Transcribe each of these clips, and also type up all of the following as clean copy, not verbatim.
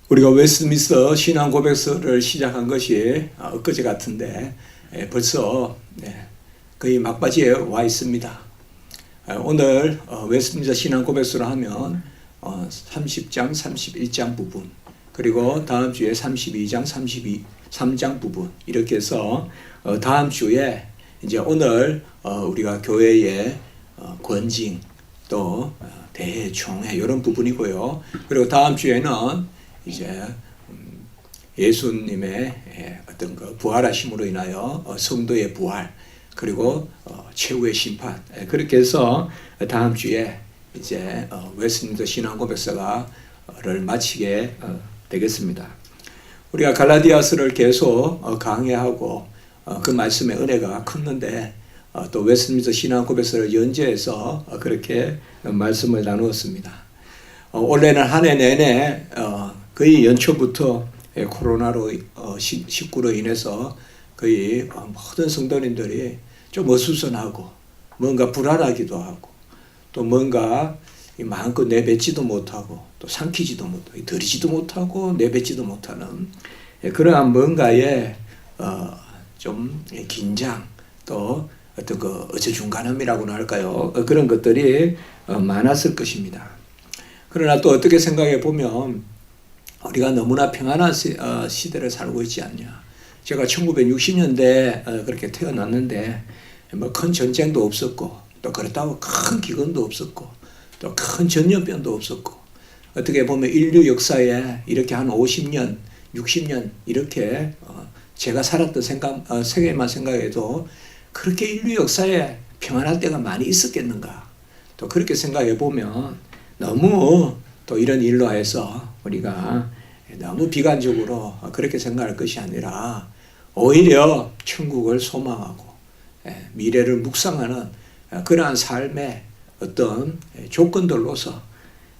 우리가 웨스트민스터 신앙 고백서를 시작한 것이 엊그제 같은데 벌써 거의 막바지에 와 있습니다. 오늘 웨스트민스터 신앙 고백서를 하면 30장, 31장 부분, 그리고 다음 주에 32장, 33장 부분, 이렇게 해서 다음 주에 이제 오늘 우리가 교회의 권징, 또 대회, 총회 이런 부분이고요. 그리고 다음 주에는 이제 예수님의 어떤 그 부활하심으로 인하여 성도의 부활, 그리고 최후의 심판, 그렇게 해서 다음 주에 이제 웨스트민스터 신앙 고백서를 마치게 되겠습니다. 우리가 갈라디아서를 계속 강해하고 그 말씀의 은혜가 컸는데 또 웨스트민스터 신앙 고백서를 연재해서 그렇게 말씀을 나누었습니다. 올해는 한 해 내내 거의 연초부터 코로나로 19로 인해서 거의 모든 성도님들이 좀 어수선하고 뭔가 불안하기도 하고 또 뭔가 마음껏 내뱉지도 못하고 또 삼키지도 못하고 들이지도 못하고 내뱉지도 못하는 그러한 뭔가의 좀 긴장, 또 어떤 그 어체중간함이라고나 할까요? 그런 것들이 많았을 것입니다. 그러나 또 어떻게 생각해 보면 우리가 너무나 평안한 시대를 살고 있지 않냐. 제가 1960년대 그렇게 태어났는데 뭐 큰 전쟁도 없었고 또 그렇다고 큰 기근도 없었고 또 큰 전염병도 없었고 어떻게 보면 인류 역사에 이렇게 한 50년, 60년 이렇게 제가 살았던 세계만 생각해도 그렇게 인류 역사에 평안할 때가 많이 있었겠는가. 또 그렇게 생각해 보면 너무 또 이런 일로 해서 우리가 너무 비관적으로 그렇게 생각할 것이 아니라 오히려 천국을 소망하고 미래를 묵상하는 그러한 삶의 어떤 조건들로서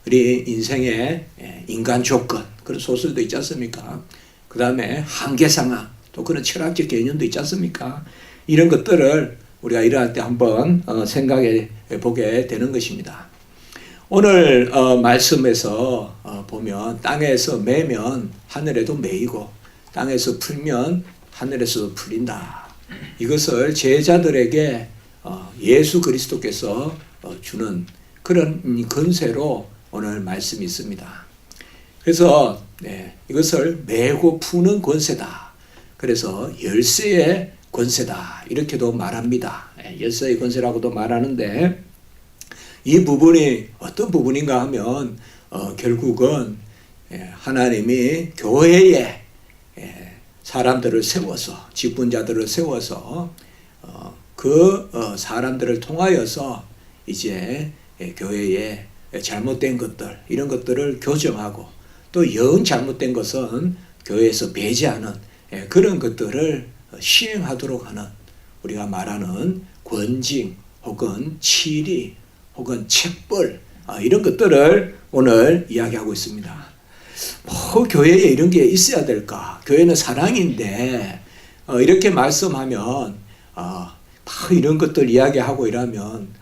우리 인생의 인간 조건, 그런 소설도 있지 않습니까? 그 다음에 한계 상황, 또 그런 철학적 개념도 있지 않습니까? 이런 것들을 우리가 일어날 때 한번 생각해 보게 되는 것입니다. 오늘 말씀에서 보면 땅에서 매면 하늘에도 매이고 땅에서 풀면 하늘에서도 풀린다. 이것을 제자들에게 예수 그리스도께서 주는 그런 권세로 오늘 말씀이 있습니다. 그래서 이것을 매고 푸는 권세다. 그래서 열쇠의 권세다. 이렇게도 말합니다. 열쇠의 권세라고도 말하는데 이 부분이 어떤 부분인가 하면 결국은 하나님이 교회에 사람들을 세워서, 직분자들을 세워서 그 사람들을 통하여서 이제 교회에 잘못된 것들, 이런 것들을 교정하고 또 영 잘못된 것은 교회에서 배제하는 그런 것들을 시행하도록 하는, 우리가 말하는 권징 혹은 치리 혹은 책벌, 이런 것들을 오늘 이야기하고 있습니다. 뭐 교회에 이런 게 있어야 될까? 교회는 사랑인데 이렇게 말씀하면 이런 것들 이야기하고 이러면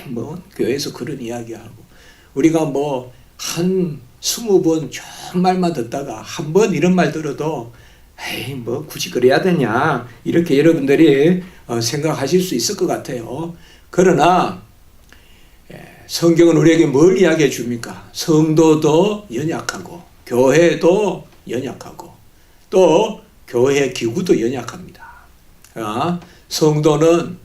뭐 교회에서 그런 이야기하고 우리가 뭐 한 20번 좋은 말만 듣다가 한 번 이런 말 들어도 뭐 굳이 그래야 되냐, 이렇게 여러분들이 생각하실 수 있을 것 같아요. 그러나 성경은 우리에게 뭘 이야기해 줍니까? 성도도 연약하고 교회도 연약하고 또 교회 기구도 연약합니다. 성도는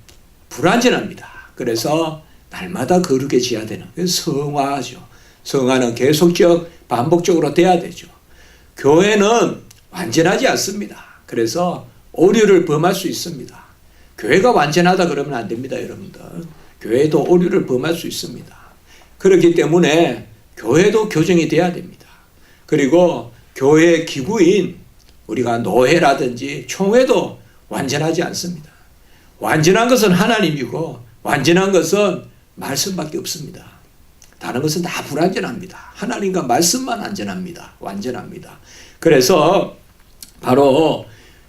불완전합니다. 그래서 날마다 거룩해 지어야 되는, 성화죠. 성화는 계속적 반복적으로 돼야 되죠. 교회는 완전하지 않습니다. 그래서 오류를 범할 수 있습니다. 교회가 완전하다 그러면 안 됩니다, 여러분들. 교회도 오류를 범할 수 있습니다. 그렇기 때문에 교회도 교정이 돼야 됩니다. 그리고 교회 기구인 우리가 노회라든지 총회도 완전하지 않습니다. 완전한 것은 하나님이고 완전한 것은 말씀밖에 없습니다. 다른 것은 다 불완전합니다. 하나님과 말씀만 완전합니다. 그래서 바로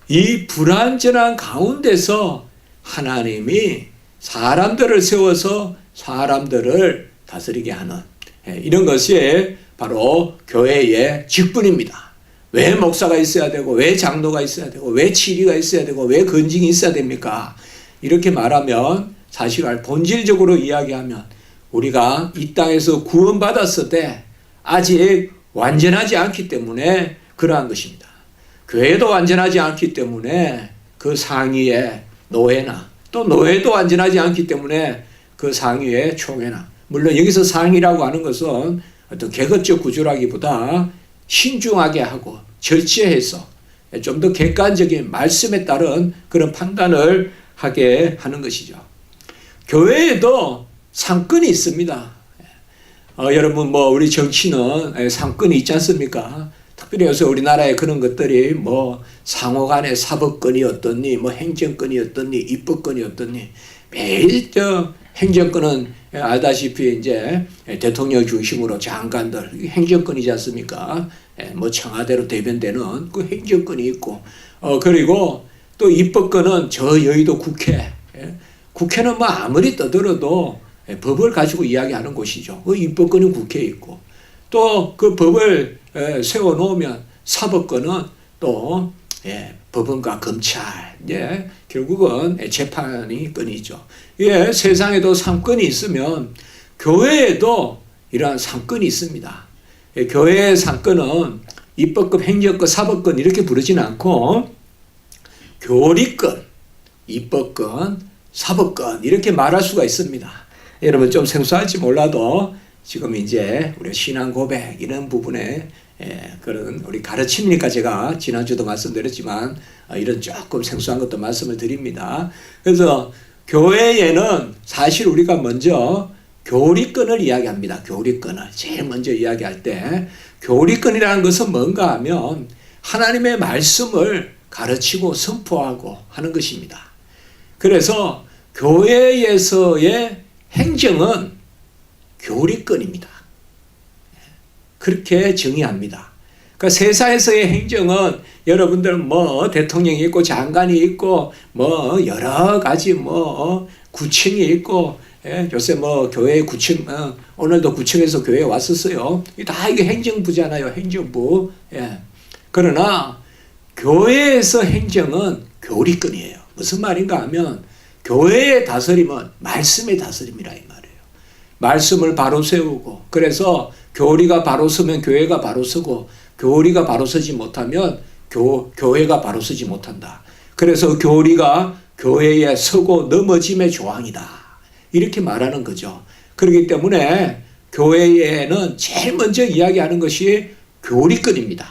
이 불완전한 가운데서 하나님이 사람들을 세워서 사람들을 다스리게 하는 이런 것이 바로 교회의 직분입니다. 왜 목사가 있어야 되고, 왜 장로가 있어야 되고, 왜 치리가 있어야 되고, 왜 건징이 있어야 됩니까? 이렇게 말하면 사실 본질적으로 이야기하면 우리가 이 땅에서 구원받았을 때 아직 완전하지 않기 때문에 그러한 것입니다. 교회도 완전하지 않기 때문에 그 상위에 노예나, 또 노예도 완전하지 않기 때문에 그 상위에 총회나, 물론 여기서 상위라고 하는 것은 어떤 계급적 구조라기보다 신중하게 하고 절제해서 좀 더 객관적인 말씀에 따른 그런 판단을 하게 하는 것이죠. 교회에도 상권이 있습니다. 여러분 우리 정치는 상권이 있지 않습니까? 특별히 요새 우리나라에 그런 것들이 상호간의 사법권이 어떻니, 행정권이 어떻니, 입법권이 어떻니, 매일 행정권은 알다시피 이제 대통령 중심으로 장관들 행정권이지 않습니까? 청와대로 대변되는 그 행정권이 있고, 그리고 또 입법권은 저 여의도 국회. 국회는 아무리 떠들어도 법을 가지고 이야기하는 곳이죠. 그 입법권은 국회에 있고, 또 그 법을 세워놓으면 사법권은 또 법원과 검찰, 결국은 재판이 건이죠. 세상에도 상권이 있으면 교회에도 이러한 상권이 있습니다. 교회의 상권은 입법권, 행정권, 사법권 이렇게 부르지는 않고 교리권, 입법권, 사법권 이렇게 말할 수가 있습니다. 여러분 좀 생소할지 몰라도 지금 이제 우리 신앙 고백 이런 부분에 그런 우리 가르침이니까 제가 지난주도 말씀드렸지만 이런 조금 생소한 것도 말씀을 드립니다. 그래서 교회에는 사실 우리가 먼저 교리권을 이야기합니다. 교리권을 제일 먼저 이야기할 때 교리권이라는 것은 뭔가 하면 하나님의 말씀을 가르치고 선포하고 하는 것입니다. 그래서 교회에서의 행정은 교리권입니다. 그렇게 정의합니다. 그러니까 세상에서의 행정은 여러분들 대통령이 있고 장관이 있고 여러 가지 구청이 있고, 요새 교회 구청, 오늘도 구청에서 교회에 왔었어요. 다 이게 행정부잖아요. 행정부. 그러나 교회에서 행정은 교리권이에요. 무슨 말인가 하면 교회의 다스림은 말씀의 다스림이라 이 말이에요. 말씀을 바로 세우고, 그래서 교리가 바로 서면 교회가 바로 서고, 교리가 바로 서지 못하면 교회가 바로 서지 못한다. 그래서 교리가 교회에 서고 넘어짐의 조항이다. 이렇게 말하는 거죠. 그렇기 때문에 교회에는 제일 먼저 이야기하는 것이 교리권입니다.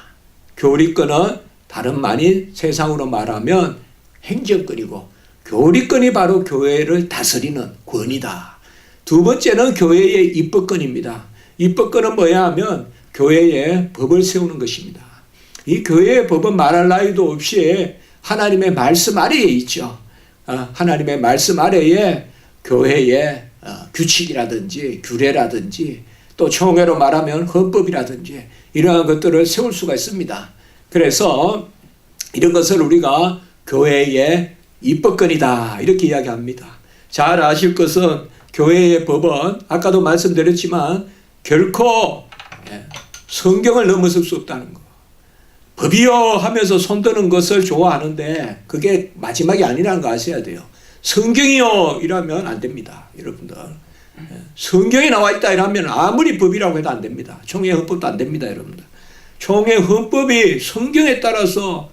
교리권은 다른 말이 세상으로 말하면 행정권이고, 교리권이 바로 교회를 다스리는 권위다. 두 번째는 교회의 입법권입니다. 입법권은 뭐야 하면 교회에 법을 세우는 것입니다. 이 교회의 법은 말할 나위도 없이 하나님의 말씀 아래에 있죠. 하나님의 말씀 아래에 교회의 규칙이라든지 규례라든지 또 총회로 말하면 헌법이라든지 이러한 것들을 세울 수가 있습니다. 그래서 이런 것을 우리가 교회의 입법권이다 이렇게 이야기합니다. 잘 아실 것은 교회의 법은 아까도 말씀드렸지만 결코 성경을 넘어설 수 없다는 거. 법이요 하면서 손드는 것을 좋아하는데 그게 마지막이 아니라는 거 아셔야 돼요. 성경이요 이러면 안 됩니다. 여러분들. 성경에 나와 있다 이러면 아무리 법이라고 해도 안 됩니다. 총회 헌법도 안 됩니다. 여러분들. 총회 헌법이 성경에 따라서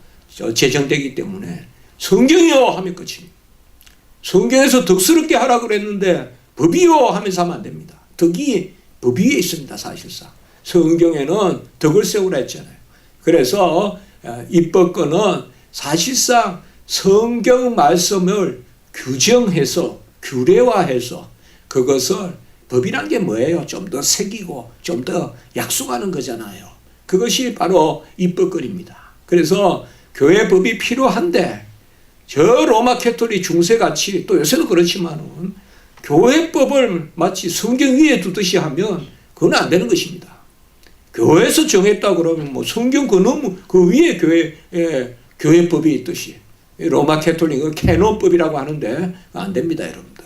제정되기 때문에 성경이요 하면 끝입니다. 성경에서 덕스럽게 하라고 그랬는데 법이요 하면서 하면 안 됩니다. 덕이 법 위에 있습니다. 사실상. 성경에는 덕을 세우라 했잖아요. 그래서 입법권은 사실상 성경 말씀을 규정해서 규례화해서 그것을 법이란 게 뭐예요? 좀 더 새기고 좀 더 약속하는 거잖아요. 그것이 바로 입법권입니다. 그래서 교회 법이 필요한데 저 로마 캐톨릭 중세같이 또 요새도 그렇지만은 교회법을 마치 성경 위에 두듯이 하면 그건 안 되는 것입니다. 교회에서 정했다 그러면 성경 그 위에 교회법이 있듯이 로마 캐톨릭은 캐논법이라고 하는데 안 됩니다, 여러분들.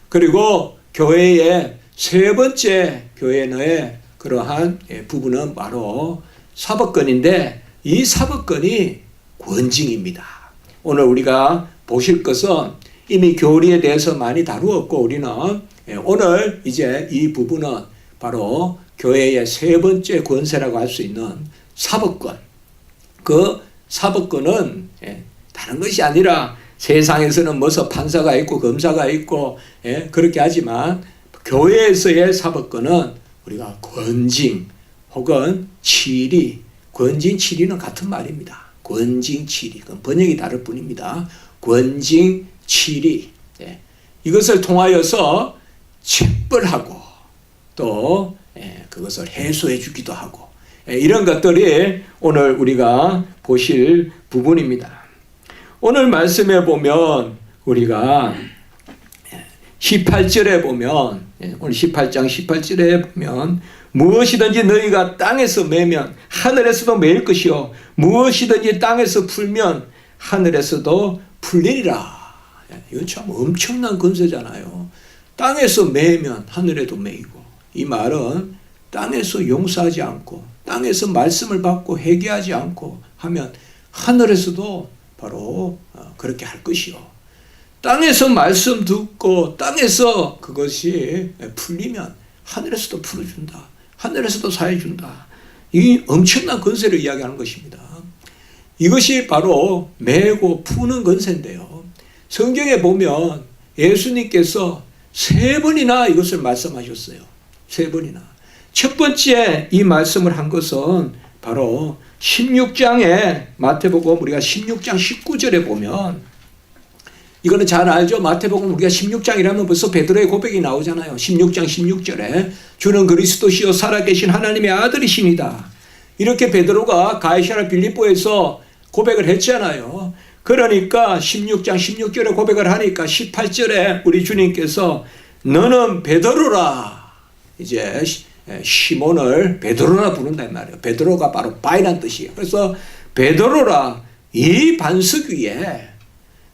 그리고 교회의 세 번째 교회 내의 그러한 부분은 바로 사법권인데 이 사법권이 권징입니다. 오늘 우리가 보실 것은 이미 교리에 대해서 많이 다루었고 우리는 오늘 이제 이 부분은 바로 교회의 세 번째 권세라고 할 수 있는 사법권. 그 사법권은 다른 것이 아니라 세상에서는 무슨 판사가 있고 검사가 있고 그렇게 하지만 교회에서의 사법권은 우리가 권징 혹은 치리, 권징 치리는 같은 말입니다. 권징 치리, 번역이 다를 뿐입니다. 권징 치리, 이것을 통하여서 책벌하고 또 그것을 해소해 주기도 하고 이런 것들이 오늘 우리가 보실 부분입니다. 오늘 말씀에 보면 우리가 18절에 보면 오늘 18장 18절에 보면 무엇이든지 너희가 땅에서 매면 하늘에서도 매일 것이요 무엇이든지 땅에서 풀면 하늘에서도 풀리리라. 이건 참 엄청난 권세잖아요. 땅에서 매면 하늘에도 매이고, 이 말은 땅에서 용서하지 않고 땅에서 말씀을 받고 회개하지 않고 하면 하늘에서도 바로 그렇게 할 것이요 땅에서 말씀 듣고 땅에서 그것이 풀리면 하늘에서도 풀어준다. 하늘에서도 사해준다. 이 엄청난 권세를 이야기하는 것입니다. 이것이 바로 매고 푸는 권세인데요. 성경에 보면 예수님께서 3번이나 이것을 말씀하셨어요. 3번이나. 첫 번째 이 말씀을 한 것은 바로 16장에 마태복음 우리가 16장 19절에 보면 이거는 잘 알죠. 마태복음 우리가 16장이라면 벌써 베드로의 고백이 나오잖아요. 16장 16절에 주는 그리스도시요 살아계신 하나님의 아들이십니다. 이렇게 베드로가 가이사랴 빌립보에서 고백을 했잖아요. 그러니까 16장 16절에 고백을 하니까 18절에 우리 주님께서 너는 베드로라. 이제 시몬을 베드로라 부른다 이 말이에요. 베드로가 바로 바위란 뜻이에요. 그래서 베드로라 이 반석 위에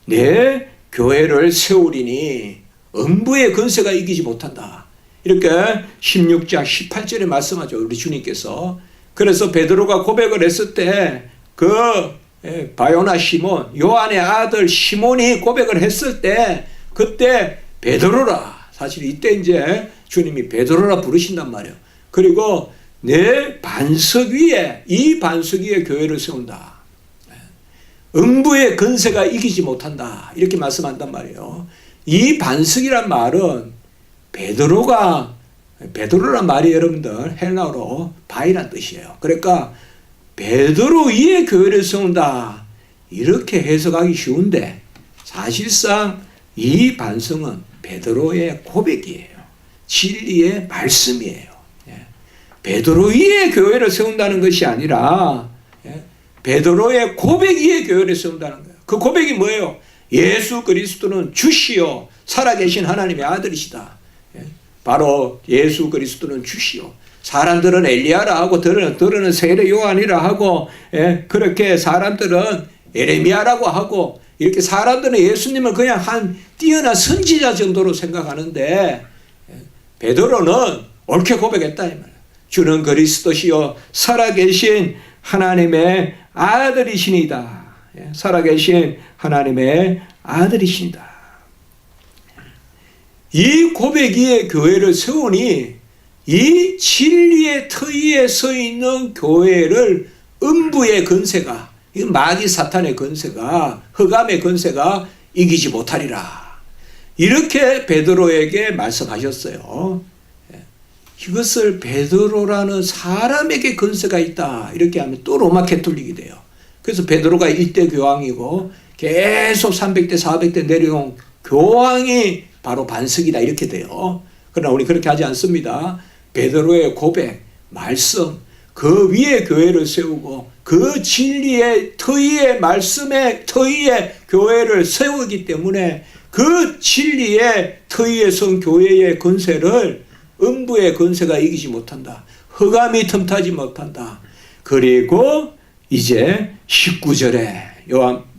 내 교회를 세우리니 음부의 권세가 이기지 못한다. 이렇게 16장 18절에 말씀하죠. 우리 주님께서. 그래서 베드로가 고백을 했을 때 그 바요나 시몬 요한의 아들 시몬이 고백을 했을 때 그때 베드로라. 사실 이때 이제 주님이 베드로라 부르신단 말이에요. 그리고 내 반석 위에 이 반석 위에 교회를 세운다. 음부의 권세가 이기지 못한다. 이렇게 말씀한단 말이에요. 이 반석이란 말은 베드로란 말이 여러분들 헬라어로 바위란 뜻이에요. 그러니까 베드로 위에 교회를 세운다. 이렇게 해석하기 쉬운데 사실상 이 반석은 베드로의 고백이에요. 진리의 말씀이에요. 베드로 위에 교회를 세운다는 것이 아니라 베드로의 고백 위에 교회를 세운다는 거예요. 그 고백이 뭐예요? 예수 그리스도는 주시요 살아계신 하나님의 아들이시다. 바로 예수 그리스도는 주시요. 사람들은 엘리야라 하고 들으는 세례 요한이라 하고 그렇게 사람들은 에레미야라고 하고 이렇게 사람들은 예수님을 그냥 한 뛰어난 선지자 정도로 생각하는데 베드로는 옳게 고백했다 이 말이에요. 주는 그리스도시요 살아계신 하나님의 아들이시니다. 살아계신 하나님의 아들이시니다. 이 고백 위에 교회를 세우니 이 진리의 터 위에 서 있는 교회를 음부의 권세가, 마귀 사탄의 권세가, 흑암의 권세가 이기지 못하리라. 이렇게 베드로에게 말씀하셨어요. 이것을 베드로라는 사람에게 권세가 있다. 이렇게 하면 또 로마 캐톨릭이 돼요. 그래서 베드로가 1대 교황이고 계속 300대 400대 내려온 교황이 바로 반석이다. 이렇게 돼요. 그러나 우리 그렇게 하지 않습니다. 베드로의 고백, 말씀, 그 위에 교회를 세우고 그 진리의 터 위에 말씀의 터 위에 교회를 세우기 때문에 그 진리의 터 위에 선 교회의 권세를 음부의 권세가 이기지 못한다. 흑암이 틈타지 못한다. 그리고 이제 19절에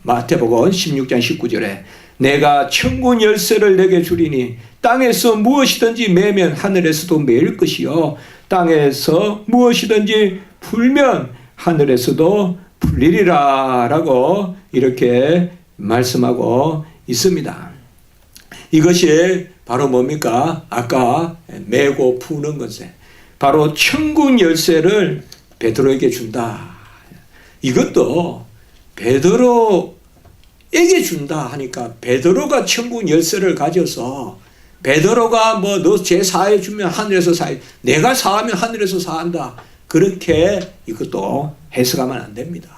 마태복음 16장 19절에 내가 천군 열쇠를 내게 주리니 땅에서 무엇이든지 매면 하늘에서도 매일 것이요 땅에서 무엇이든지 풀면 하늘에서도 풀리리라 라고 이렇게 말씀하고 있습니다. 이것이 바로 뭡니까? 아까 메고 푸는 것에 바로 천국 열쇠를 베드로에게 준다. 이것도 베드로에게 준다 하니까 베드로가 천국 열쇠를 가져서 베드로가 뭐 너 죄 사해 주면 하늘에서 사해, 내가 사하면 하늘에서 사한다. 그렇게 이것도 해석하면 안 됩니다.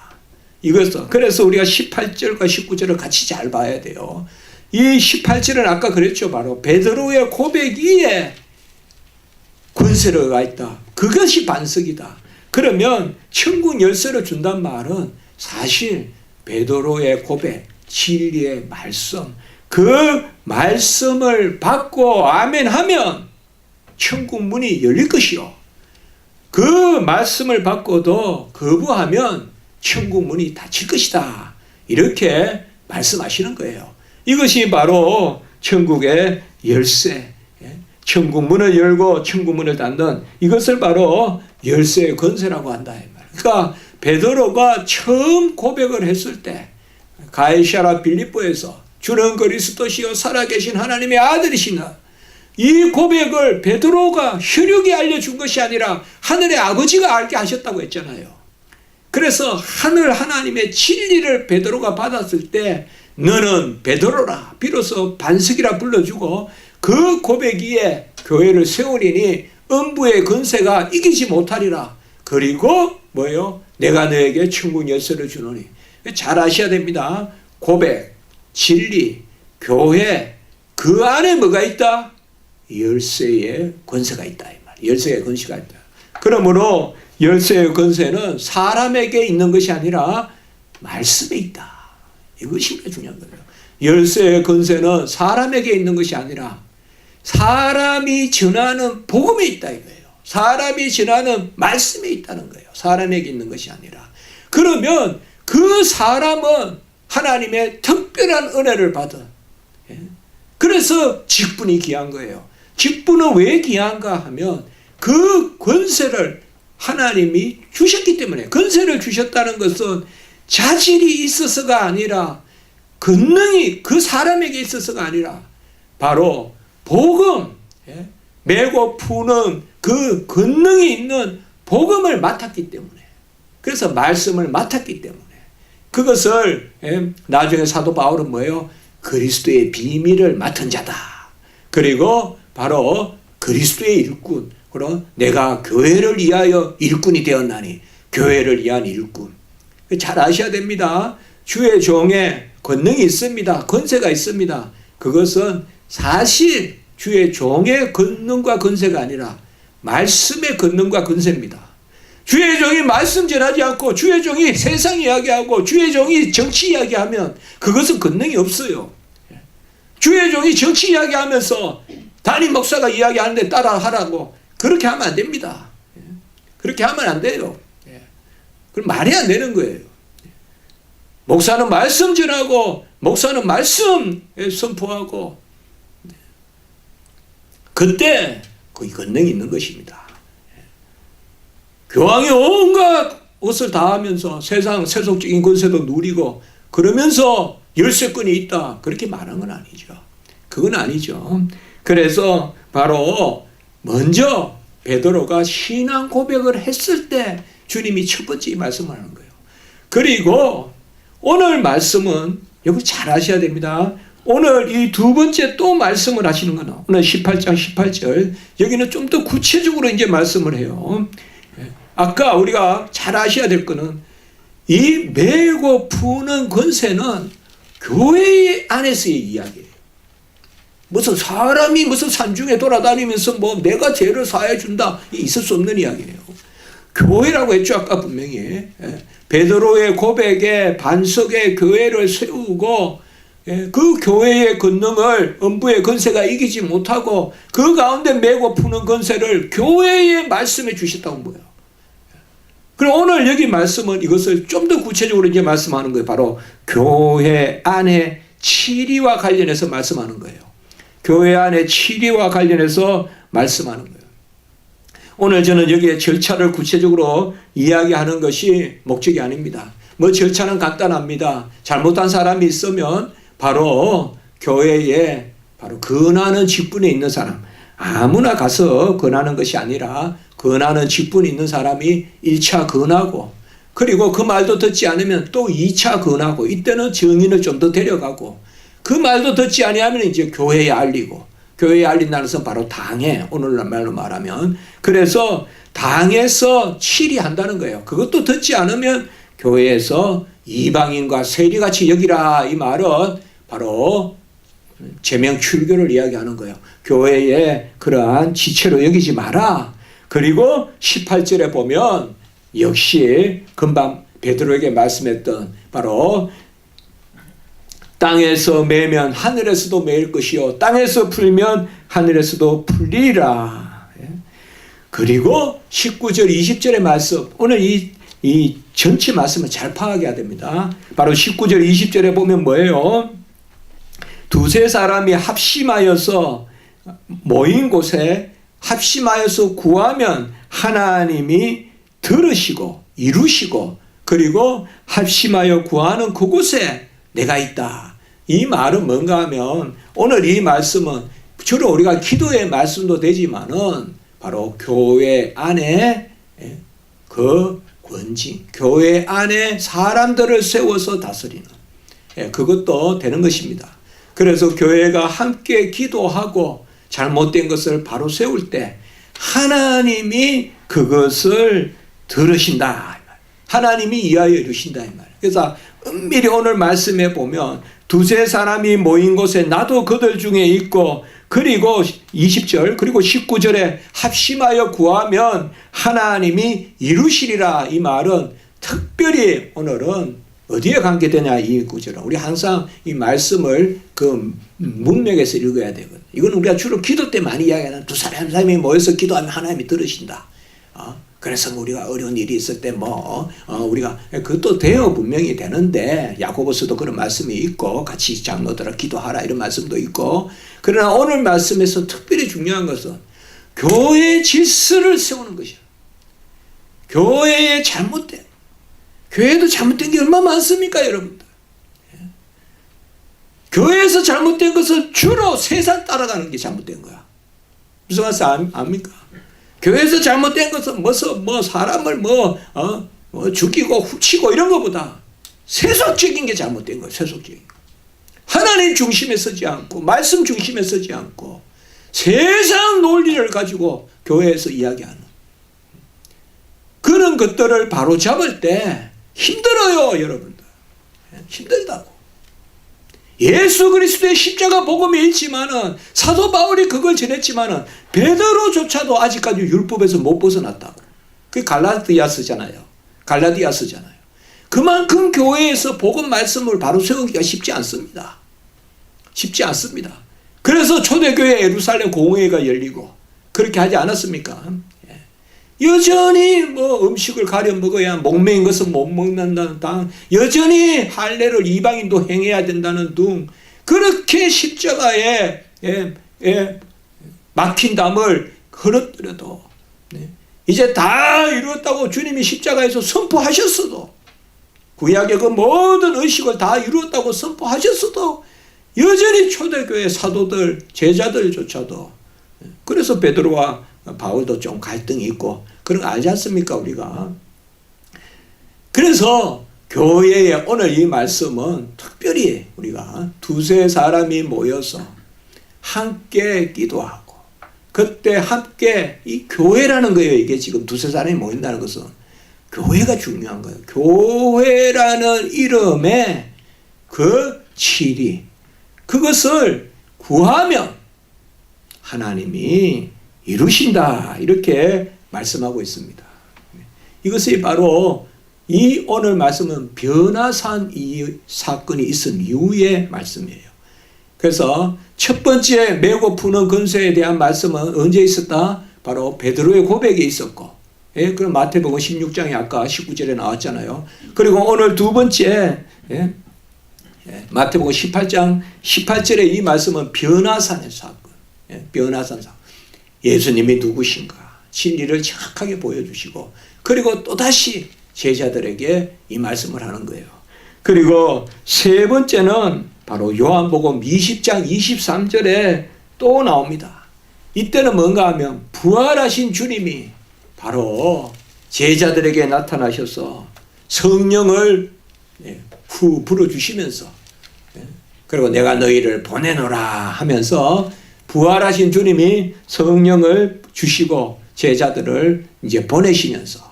이것도 그래서 우리가 18절과 19절을 같이 잘 봐야 돼요. 이 18절은 아까 그랬죠. 바로 베드로의 고백 위에 권세가 있다. 그것이 반석이다. 그러면 천국 열쇠를 준단 말은 사실 베드로의 고백, 진리의 말씀, 그 말씀을 받고 아멘 하면 천국 문이 열릴 것이요. 그 말씀을 받고도 거부하면 천국 문이 닫힐 것이다. 이렇게 말씀하시는 거예요. 이것이 바로 천국의 열쇠, 천국 문을 열고 천국 문을 닫는 이것을 바로 열쇠의 권세라고 한다. 그러니까 베드로가 처음 고백을 했을 때 가이사랴 빌립보에서 주는 그리스도시요 살아계신 하나님의 아들이시나, 이 고백을 베드로가 혈육이 알려준 것이 아니라 하늘의 아버지가 알게 하셨다고 했잖아요. 그래서 하늘 하나님의 진리를 베드로가 받았을 때 너는 베드로라 비로소 반석이라 불러주고 그 고백 위에 교회를 세우리니 음부의 권세가 이기지 못하리라. 그리고 뭐예요? 내가 너에게 천국 열쇠를 주노니. 잘 아셔야 됩니다. 고백, 진리, 교회, 그 안에 뭐가 있다? 열쇠의 권세가 있다. 이 말. 열쇠의 권세가 있다. 그러므로 열쇠의 권세는 사람에게 있는 것이 아니라 말씀에 있다. 이것이 중요한 거예요. 열쇠의 권세는 사람에게 있는 것이 아니라 사람이 전하는 복음에 있다 이거예요. 사람이 전하는 말씀에 있다는 거예요. 사람에게 있는 것이 아니라. 그러면 그 사람은 하나님의 특별한 은혜를 받은, 그래서 직분이 귀한 거예요. 직분은 왜 귀한가 하면 그 권세를 하나님이 주셨기 때문에, 권세를 주셨다는 것은 자질이 있어서가 아니라 권능이 그 사람에게 있어서가 아니라 바로 복음, 메고 푸는 그 권능이 있는 복음을 맡았기 때문에, 그래서 말씀을 맡았기 때문에 그것을 나중에 사도 바울은 뭐예요? 그리스도의 비밀을 맡은 자다. 그리고 바로 그리스도의 일꾼, 그럼 내가 교회를 위하여 일꾼이 되었나니 교회를 위한 일꾼. 잘 아셔야 됩니다. 주의 종에 권능이 있습니다. 권세가 있습니다. 그것은 사실 주의 종의 권능과 권세가 아니라 말씀의 권능과 권세입니다. 주의 종이 말씀 전하지 않고 주의 종이 세상 이야기하고 주의 종이 정치 이야기하면 그것은 권능이 없어요. 주의 종이 정치 이야기하면서 담임 목사가 이야기하는데 따라하라고 그렇게 하면 안 됩니다. 그렇게 하면 안 돼요. 그럼 말이 안 되는 거예요. 목사는 말씀 전하고 목사는 말씀 선포하고 그때 그 권능이 있는 것입니다. 교황이 온갖 것을 다 하면서 세상 세속적인 권세도 누리고 그러면서 열쇠권이 있다 그렇게 말한 건 아니죠. 그건 아니죠. 그래서 바로 먼저 베드로가 신앙 고백을 했을 때 주님이 첫 번째 말씀하는 거예요. 그리고 오늘 말씀은 여기 잘 아셔야 됩니다. 오늘 이 두 번째 또 말씀을 하시는 거는 오늘 18장 18절 여기는 좀 더 구체적으로 이제 말씀을 해요. 아까 우리가 잘 아셔야 될 거는 이 메고 푸는 권세는 교회 안에서의 이야기예요. 무슨 사람이 무슨 산중에 돌아다니면서 뭐 내가 죄를 사해 준다 있을 수 없는 이야기예요. 교회라고 했죠. 아까 분명히 베드로의 고백에 반석의 교회를 세우고 그 교회의 권능을 음부의 권세가 이기지 못하고 그 가운데 메고 푸는 권세를 교회의 말씀에 주셨다고 보여요. 그럼 오늘 여기 말씀은 이것을 좀 더 구체적으로 이제 말씀하는 거예요. 바로 교회 안에 치리와 관련해서 말씀하는 거예요. 교회 안에 치리와 관련해서 말씀하는 거예요. 오늘 저는 여기에 절차를 구체적으로 이야기하는 것이 목적이 아닙니다. 뭐 절차는 간단합니다. 잘못한 사람이 있으면 바로 교회에 바로 권하는 직분에 있는 사람, 아무나 가서 권하는 것이 아니라 권하는 직분이 있는 사람이 1차 권하고, 그리고 그 말도 듣지 않으면 또 2차 권하고, 이때는 증인을 좀 더 데려가고, 그 말도 듣지 아니하면 이제 교회에 알리고, 교회에 알린다는 것은 바로 당회, 오늘날말로 말하면. 그래서 당에서 치리한다는 거예요. 그것도 듣지 않으면 교회에서 이방인과 세리같이 여기라, 이 말은 바로 제명 출교를 이야기하는 거예요. 교회에 그러한 지체로 여기지 마라. 그리고 18절에 보면 역시 금방 베드로에게 말씀했던 바로 땅에서 매면 하늘에서도 매일 것이요 땅에서 풀면 하늘에서도 풀리라. 그리고 19절 20절의 말씀, 오늘 이 전체 말씀을 잘 파악해야 됩니다. 바로 19절 20절에 보면 뭐예요? 두세 사람이 합심하여서 모인 곳에 합심하여서 구하면 하나님이 들으시고 이루시고, 그리고 합심하여 구하는 그곳에 내가 있다. 이 말은 뭔가 하면 오늘 이 말씀은 주로 우리가 기도의 말씀도 되지만은 바로 교회 안에 그 권징, 교회 안에 사람들을 세워서 다스리는 그것도 되는 것입니다. 그래서 교회가 함께 기도하고 잘못된 것을 바로 세울 때 하나님이 그것을 들으신다. 하나님이 이하여 이루신다. 이 말. 그래서 은밀히 오늘 말씀에 보면 두세 사람이 모인 곳에 나도 그들 중에 있고, 그리고 20절 그리고 19절에 합심하여 구하면 하나님이 이루시리라. 이 말은 특별히 오늘은 어디에 관계되냐, 이 구절은. 우리 항상 이 말씀을 그 문맥에서 읽어야 되거든. 이건 우리가 주로 기도 때 많이 이야기하는 두 사람 한 사람이 모여서 기도하면 하나님이 들으신다. 그래서 우리가 어려운 일이 있을 때 우리가 그것도 되어 분명히 되는데, 야고보서도 그런 말씀이 있고 같이 장로들아 기도하라 이런 말씀도 있고. 그러나 오늘 말씀에서 특별히 중요한 것은 교회의 질서를 세우는 것이야. 교회의 잘못된, 교회도 잘못된 게 얼마나 많습니까, 여러분들? 교회에서 잘못된 것은 주로 세상 따라가는 게 잘못된 거야. 무슨 말씀 압니까? 교회에서 잘못된 것은 사람을 죽이고 훔치고 이런 것보다 세속적인 게 잘못된 거예요. 세속적인 거. 하나님 중심에 서지 않고 말씀 중심에 서지 않고 세상 논리를 가지고 교회에서 이야기하는 그런 것들을 바로 잡을 때 힘들어요, 여러분들. 힘들다고. 예수 그리스도의 십자가 복음이 있지만은, 사도 바울이 그걸 전했지만은 베드로조차도 아직까지 율법에서 못 벗어났다고. 그게 갈라디아서잖아요. 그만큼 교회에서 복음 말씀을 바로 세우기가 쉽지 않습니다. 쉽지 않습니다. 그래서 초대교회 예루살렘 공회가 열리고 그렇게 하지 않았습니까? 여전히 음식을 가려 먹어야 목매인 것은 못 먹는다는 등, 여전히 할례를 이방인도 행해야 된다는 등, 그렇게 십자가에 막힌 담을 흐르뜨려도 이제 다 이루었다고 주님이 십자가에서 선포하셨어도, 구약의 그 모든 의식을 다 이루었다고 선포하셨어도 여전히 초대교회 사도들, 제자들조차도, 그래서 베드로와 바울도 좀 갈등이 있고 그런 거 알지 않습니까, 우리가? 그래서 교회의 오늘 이 말씀은 특별히 우리가 두세 사람이 모여서 함께 기도하고, 그때 함께 이 교회라는 거예요. 이게 지금 두세 사람이 모인다는 것은 교회가 중요한 거예요. 교회라는 이름의 그 진리, 그것을 구하면 하나님이 이루신다, 이렇게 말씀하고 있습니다. 이것이 바로 이 오늘 말씀은 변화산 이 사건이 있은 이후의 말씀이에요. 그래서 첫 번째 메고 푸는 권세에 대한 말씀은 언제 있었다? 바로 베드로의 고백에 있었고, 그럼 마태복음 16장에 아까 19절에 나왔잖아요. 그리고 오늘 두 번째 마태복음 18장 18절에 이 말씀은 변화산의 사건, 변화산 사건. 예수님이 누구신가 진리를 정확하게 보여주시고, 그리고 또다시 제자들에게 이 말씀을 하는 거예요. 그리고 세 번째는 바로 요한복음 20장 23절에 또 나옵니다. 이때는 뭔가 하면 부활하신 주님이 바로 제자들에게 나타나셔서 성령을 후 불어주시면서 그리고 내가 너희를 보내노라 하면서 부활하신 주님이 성령을 주시고 제자들을 이제 보내시면서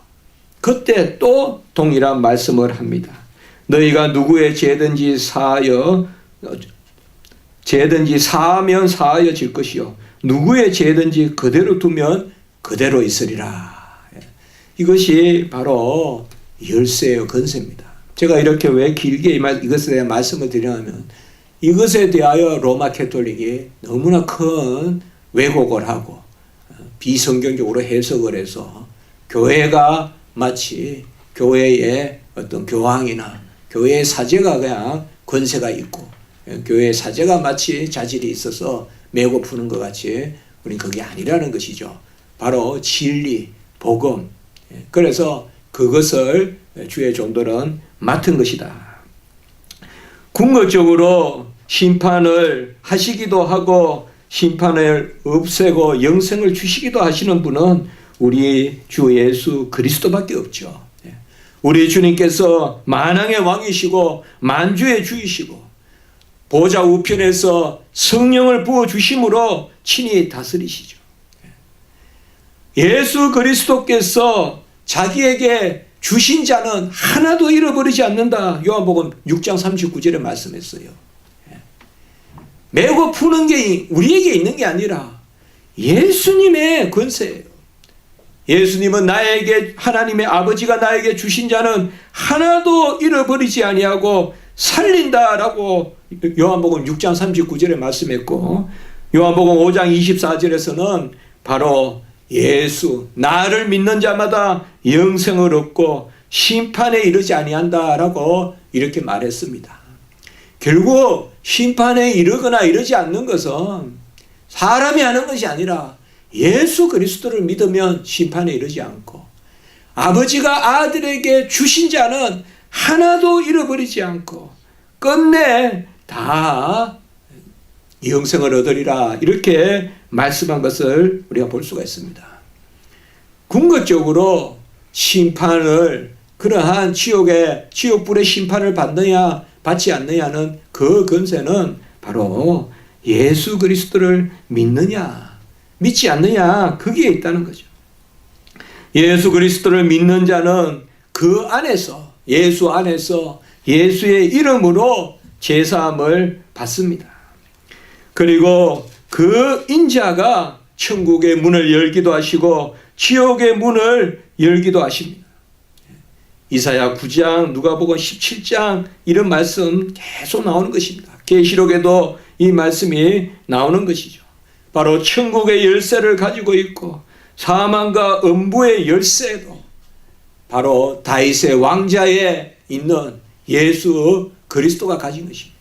그때 또 동일한 말씀을 합니다. 너희가 누구의 죄든지 사하면 사하여 질 것이요 누구의 죄든지 그대로 두면 그대로 있으리라. 이것이 바로 열쇠요 권세입니다. 제가 이렇게 왜 길게 이것에 대해 말씀을 드리냐면 이것에 대하여 로마 캐톨릭이 너무나 큰 왜곡을 하고 비성경적으로 해석을 해서 교회가 마치 교회의 어떤 교황이나 교회의 사제가 그냥 권세가 있고 교회의 사제가 마치 자질이 있어서 메고 푸는 것 같이 우리는 그게 아니라는 것이죠. 바로 진리, 복음. 그래서 그것을 주의 종들은 맡은 것이다. 궁극적으로 심판을 하시기도 하고 심판을 없애고 영생을 주시기도 하시는 분은 우리 주 예수 그리스도밖에 없죠. 우리 주님께서 만왕의 왕이시고 만주의 주이시고 보좌 우편에서 성령을 부어주심으로 친히 다스리시죠. 예수 그리스도께서 자기에게 주신 자는 하나도 잃어버리지 않는다. 요한복음 6장 39절에 말씀했어요. 메고 푸는 게 우리에게 있는 게 아니라 예수님의 권세예요. 예수님은 나에게 하나님의 아버지가 나에게 주신 자는 하나도 잃어버리지 아니하고 살린다라고 요한복음 6장 39절에 말씀했고 요한복음 5장 24절에서는 바로 예수 나를 믿는 자마다 영생을 얻고 심판에 이르지 아니한다라고 이렇게 말했습니다. 결국 심판에 이르거나 이르지 않는 것은 사람이 하는 것이 아니라 예수 그리스도를 믿으면 심판에 이르지 않고 아버지가 아들에게 주신 자는 하나도 잃어버리지 않고 끝내 다 영생을 얻으리라 이렇게 말씀한 것을 우리가 볼 수가 있습니다. 궁극적으로 심판을 그러한 지옥불의 심판을 받느냐 받지 않느냐는 그 권세는 바로 예수 그리스도를 믿느냐 믿지 않느냐 거기에 있다는 거죠. 예수 그리스도를 믿는 자는 그 안에서 예수 안에서 예수의 이름으로 제사함을 받습니다. 그리고 그 인자가 천국의 문을 열기도 하시고 지옥의 문을 열기도 하십니다. 이사야 9장 누가복음 17장 이런 말씀 계속 나오는 것입니다. 계시록에도 이 말씀이 나오는 것이죠. 바로 천국의 열쇠를 가지고 있고 사망과 음부의 열쇠도 바로 다윗의 왕자에 있는 예수 그리스도가 가진 것입니다.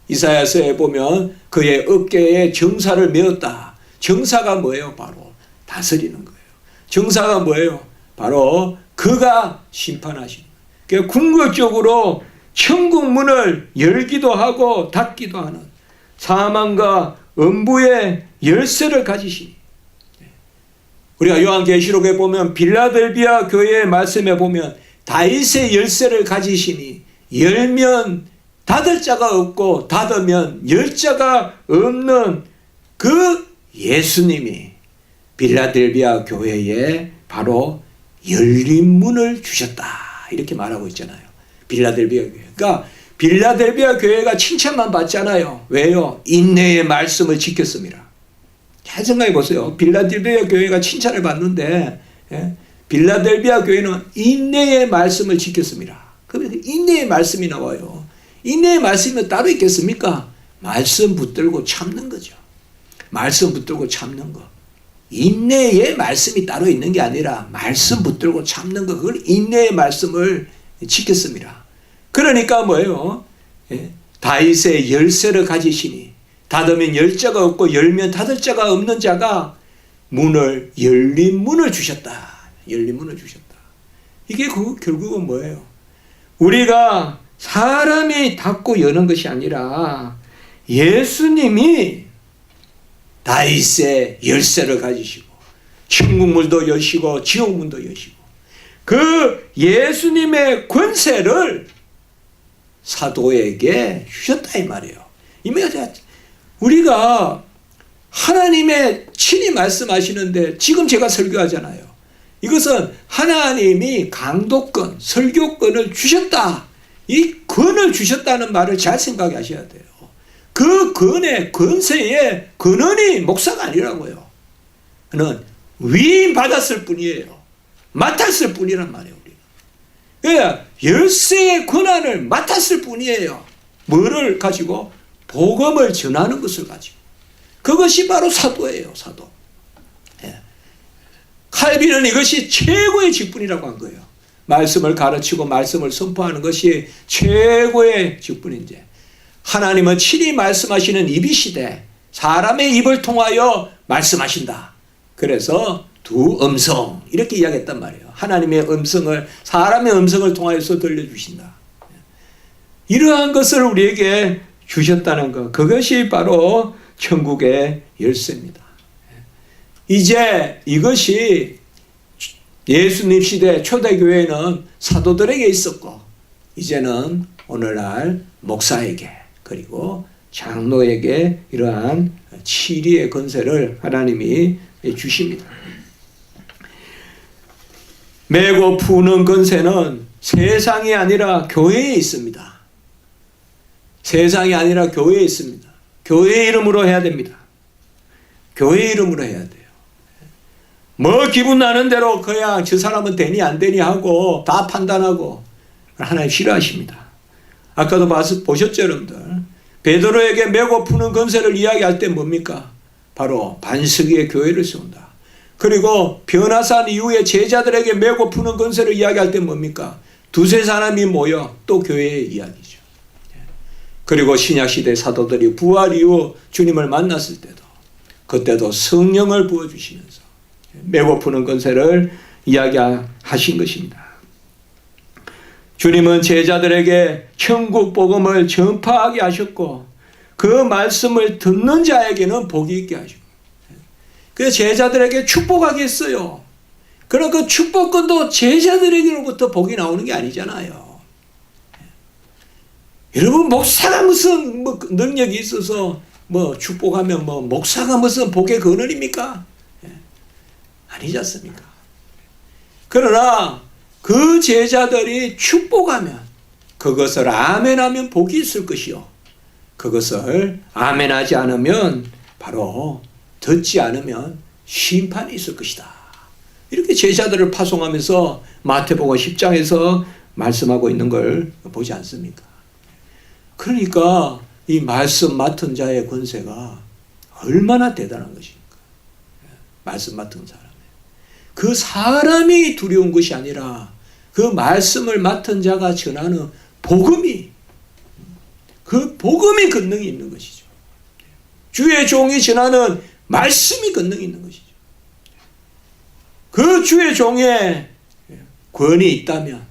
이사야서에 보면 그의 어깨에 정사를 메었다. 정사가 뭐예요? 바로 다스리는 거예요. 정사가 뭐예요? 바로 그가 심판하시는 거예요. 그러니까 궁극적으로 천국 문을 열기도 하고 닫기도 하는 사망과 음부의 열쇠를 가지시니 우리가 요한계시록에 보면 빌라델비아 교회의 말씀에 보면 다윗의 열쇠를 가지시니 열면 닫을 자가 없고 닫으면 열 자가 없는 그 예수님이 빌라델비아 교회에 바로 열린 문을 주셨다 이렇게 말하고 있잖아요. 빌라델비아 교회. 그러니까 빌라델비아 교회가 칭찬만 받잖아요. 왜요? 인내의 말씀을 지켰습니다. 잘 생각해 보세요. 빌라델비아 교회가 칭찬을 받는데 빌라델비아 교회는 인내의 말씀을 지켰습니다. 그러면 인내의 말씀이 나와요. 인내의 말씀이 따로 있겠습니까? 말씀 붙들고 참는 거죠. 말씀 붙들고 참는 거. 인내의 말씀이 따로 있는 게 아니라 말씀 붙들고 참는 거. 그걸 인내의 말씀을 지켰습니다. 그러니까 뭐예요? 다윗의 열쇠를 가지시니 닫으면 열 자가 없고 열면 닫을 자가 없는 자가 열린 문을 주셨다. 열린 문을 주셨다. 이게 결국은 뭐예요? 우리가 사람이 닫고 여는 것이 아니라 예수님이 다윗의 열쇠를 가지시고 천국문도 여시고 지옥문도 여시고 그 예수님의 권세를 사도에게 주셨다 이 말이에요. 우리가 하나님의 친히 말씀하시는데 지금 제가 설교하잖아요. 이것은 하나님이 강도권, 설교권을 주셨다. 이 권을 주셨다는 말을 잘 생각하셔야 돼요. 그 권의 권세의 근원이 목사가 아니라고요. 그는 위임 받았을 뿐이에요. 맡았을 뿐이란 말이에요. 우리가. 열쇠의 권한을 맡았을 뿐이에요. 뭐를 가지고? 복음을 전하는 것을 가지고. 그것이 바로 사도예요. 사도. 칼빈은 이것이 최고의 직분이라고 한 거예요. 말씀을 가르치고 말씀을 선포하는 것이 최고의 직분인데 하나님은 친히 말씀하시는 입이시되 사람의 입을 통하여 말씀하신다. 그래서 두 음성 이렇게 이야기했단 말이에요. 하나님의 음성을 사람의 음성을 통하여서 들려주신다. 이러한 것을 우리에게 주셨다는 것, 그것이 바로 천국의 열쇠입니다. 이제 이것이 예수님 시대 초대교회는 사도들에게 있었고 이제는 오늘날 목사에게 그리고 장로에게 이러한 치리의 권세를 하나님이 주십니다. 매고 푸는 권세는 세상이 아니라 교회에 있습니다. 세상이 아니라 교회에 있습니다. 교회 이름으로 해야 됩니다. 교회 이름으로 해야 돼요. 뭐 기분 나는 대로 그냥 저 사람은 되니 안 되니 하고 다 판단하고 하나님 싫어하십니다. 아까도 보셨죠 여러분들. 베드로에게 메고 푸는 권세를 이야기할 때 뭡니까? 바로 반석의 교회를 세운다. 그리고 변화산 이후에 제자들에게 메고 푸는 권세를 이야기할 때 뭡니까? 두세 사람이 모여 또 교회의 이야기죠. 그리고 신약시대 사도들이 부활 이후 주님을 만났을 때도 그때도 성령을 부어주시면서 메고 푸는 권세를 이야기하신 것입니다. 주님은 제자들에게 천국 복음을 전파하게 하셨고 그 말씀을 듣는 자에게는 복이 있게 하시고 그래서 제자들에게 축복하게 했어요. 그럼 그 축복권도 제자들에게로부터 복이 나오는 게 아니잖아요. 여러분 목사가 무슨 능력이 있어서 축복하면 목사가 무슨 복의 근원입니까? 아니지 않습니까? 그러나 그 제자들이 축복하면 그것을 아멘하면 복이 있을 것이요. 그것을 아멘하지 않으면 바로 듣지 않으면 심판이 있을 것이다. 이렇게 제자들을 파송하면서 마태복음 10장에서 말씀하고 있는 걸 보지 않습니까? 그러니까 이 말씀 맡은 자의 권세가 얼마나 대단한 것입니까? 말씀 맡은 사람. 그 사람이 두려운 것이 아니라 그 말씀을 맡은 자가 전하는 복음이 그 복음이 권능이 있는 것이죠. 주의 종이 전하는 말씀이 권능이 있는 것이죠. 그 주의 종에 권이 있다면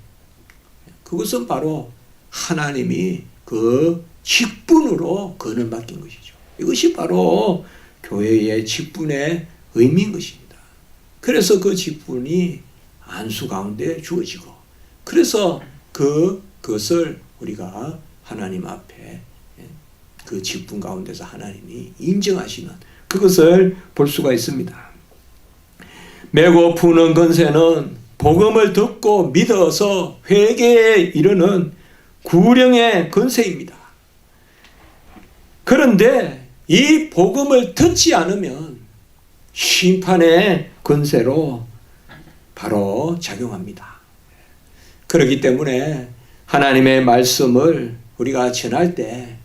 그것은 바로 하나님이 그 직분으로 권을 맡긴 것이죠. 이것이 바로 교회의 직분의 의미인 것입니다. 그래서 그 직분이 안수 가운데 주어지고 그래서 그것을 우리가 하나님 앞에 그 직분 가운데서 하나님이 인정하시는 그것을 볼 수가 있습니다. 메고 푸는 권세는 복음을 듣고 믿어서 회개에 이르는 구령의 권세입니다. 그런데 이 복음을 듣지 않으면 심판의 권세로 바로 작용합니다. 그렇기 때문에 하나님의 말씀을 우리가 전할 때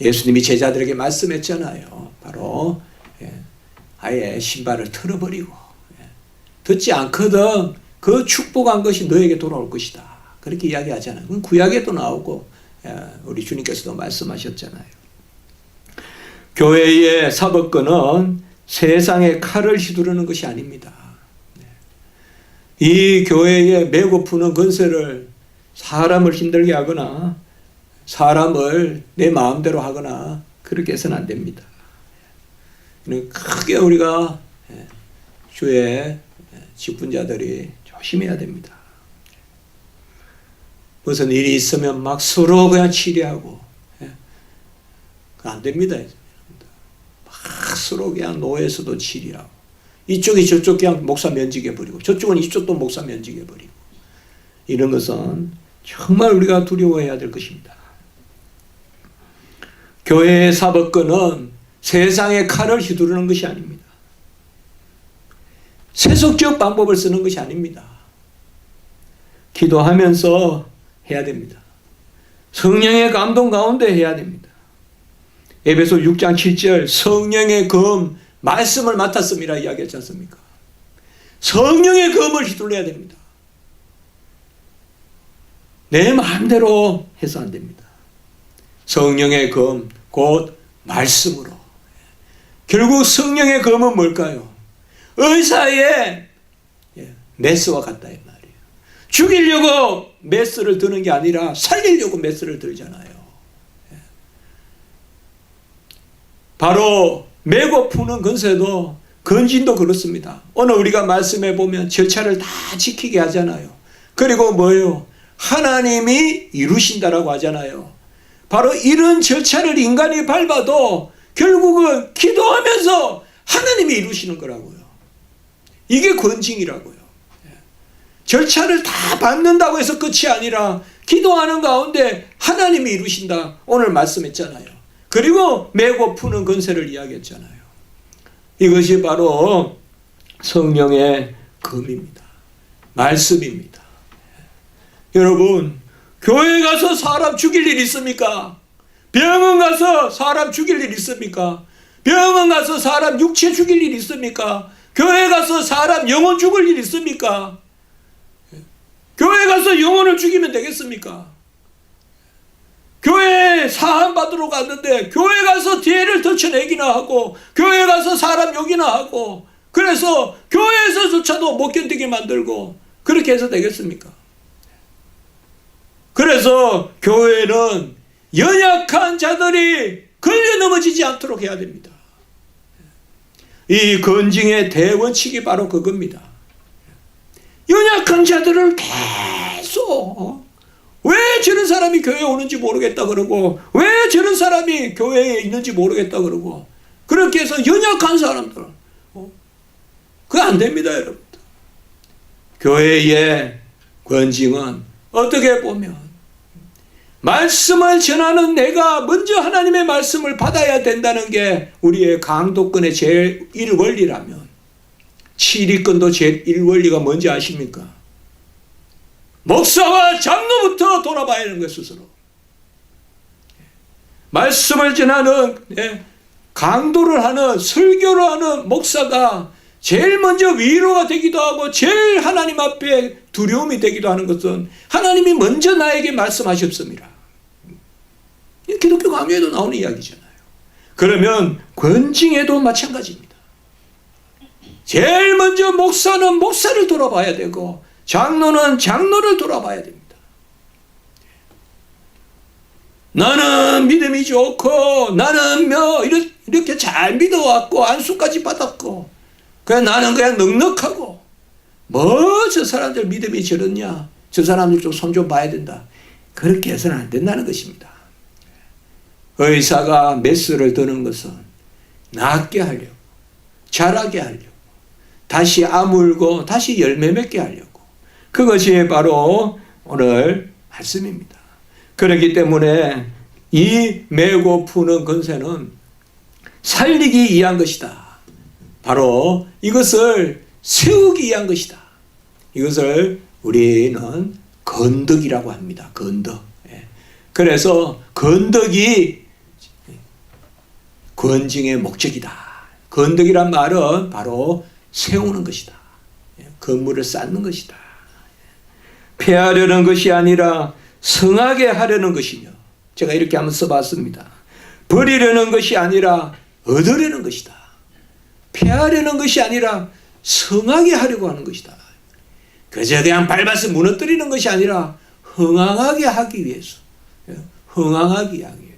예수님이 제자들에게 말씀했잖아요. 바로 아예 신발을 털어버리고 듣지 않거든 그 축복한 것이 너에게 돌아올 것이다. 그렇게 이야기하잖아요. 그건 구약에도 나오고 우리 주님께서도 말씀하셨잖아요. 교회의 사법권은 세상의 칼을 휘두르는 것이 아닙니다. 이 교회에 메고 푸는 권세를 사람을 힘들게 하거나 사람을 내 마음대로 하거나 그렇게 해서는 안 됩니다. 크게 우리가 주의 직분자들이 조심해야 됩니다. 무슨 일이 있으면 막 서로 그냥 치리하고 안 됩니다. 막 서로 그냥 노예에서도 치리하고 이쪽이 저쪽 그냥 목사 면직해버리고 저쪽은 이쪽도 목사 면직해버리고 이런 것은 정말 우리가 두려워해야 될 것입니다. 교회의 사법권은 세상의 칼을 휘두르는 것이 아닙니다. 세속적 방법을 쓰는 것이 아닙니다. 기도하면서 해야 됩니다. 성령의 감동 가운데 해야 됩니다. 에베소 6장 7절 성령의 검 말씀을 맡았음이라 이야기했지 않습니까? 성령의 검을 휘둘러야 됩니다. 내 마음대로 해서 안 됩니다. 성령의 검 곧 말씀으로. 결국 성령의 검은 뭘까요? 의사의 메스와 같다 이 말이에요. 죽이려고 메스를 드는 게 아니라 살리려고 메스를 들잖아요. 바로 메고 푸는 권세도 건진도 그렇습니다. 오늘 우리가 말씀해 보면 절차를 다 지키게 하잖아요. 그리고 뭐예요? 하나님이 이루신다라고 하잖아요. 바로 이런 절차를 인간이 밟아도 결국은 기도하면서 하나님이 이루시는 거라고요. 이게 권징이라고요. 절차를 다 밟는다고 해서 끝이 아니라 기도하는 가운데 하나님이 이루신다. 오늘 말씀했잖아요. 그리고 메고 푸는 권세를 이야기했잖아요. 이것이 바로 성령의 검입니다. 말씀입니다. 여러분, 교회 가서 사람 죽일 일 있습니까? 병원 가서 사람 죽일 일 있습니까? 병원 가서 사람 육체 죽일 일 있습니까? 교회 가서 사람 영혼 죽을 일 있습니까? 교회 가서 영혼을 죽이면 되겠습니까? 교회에 사함 받으러 갔는데 교회 가서 뒤를 덮쳐내기나 하고 교회 가서 사람 욕이나 하고 그래서 교회에서조차도 못 견디게 만들고 그렇게 해서 되겠습니까? 그래서 교회는 연약한 자들이 걸려 넘어지지 않도록 해야 됩니다. 이 건징의 대원칙이 바로 그겁니다. 연약한 자들을 계속 왜 저런 사람이 교회에 오는지 모르겠다 그러고 왜 저런 사람이 교회에 있는지 모르겠다 그러고 그렇게 해서 연약한 사람들 그거 안 됩니다. 여러분. 교회의 권징은 어떻게 보면 말씀을 전하는 내가 먼저 하나님의 말씀을 받아야 된다는 게 우리의 강도권의 제1원리라면 7위권도 제1원리가 뭔지 아십니까? 목사와 장로부터 돌아봐야 하는 것 스스로. 말씀을 전하는 강도를 하는 설교를 하는 목사가 제일 먼저 위로가 되기도 하고 제일 하나님 앞에 두려움이 되기도 하는 것은 하나님이 먼저 나에게 말씀하셨습니다. 기독교 강요에도 나오는 이야기잖아요. 그러면 권징에도 마찬가지입니다. 제일 먼저 목사는 목사를 돌아봐야 되고 장로는 장로를 돌아봐야 됩니다. 나는 믿음이 좋고 나는 이렇게 잘 믿어왔고 안수까지 받았고 그냥 나는 그냥 넉넉하고 뭐 저 사람들 믿음이 저렇냐 저 사람들 좀 손 좀 봐야 된다 그렇게 해서는 안 된다는 것입니다. 의사가 메스를 드는 것은 낫게 하려고 자라게 하려고 다시 아물고 다시 열매 맺게 하려고 그것이 바로 오늘 말씀입니다. 그렇기 때문에 이 메고 푸는 권세는 살리기 위한 것이다. 바로 이것을 세우기 위한 것이다. 이것을 우리는 건덕이라고 합니다. 건덕. 그래서 건덕이 권징의 목적이다. 건덕이란 말은 바로 세우는 것이다. 건물을 쌓는 것이다. 폐하려는 것이 아니라 성하게 하려는 것이며 제가 이렇게 한번 써봤습니다. 버리려는 것이 아니라 얻으려는 것이다. 폐하려는 것이 아니라 성하게 하려고 하는 것이다. 그저 그냥 밟아서 무너뜨리는 것이 아니라 흥황하게 하기 위해서. 흥황하게 하기 위해서.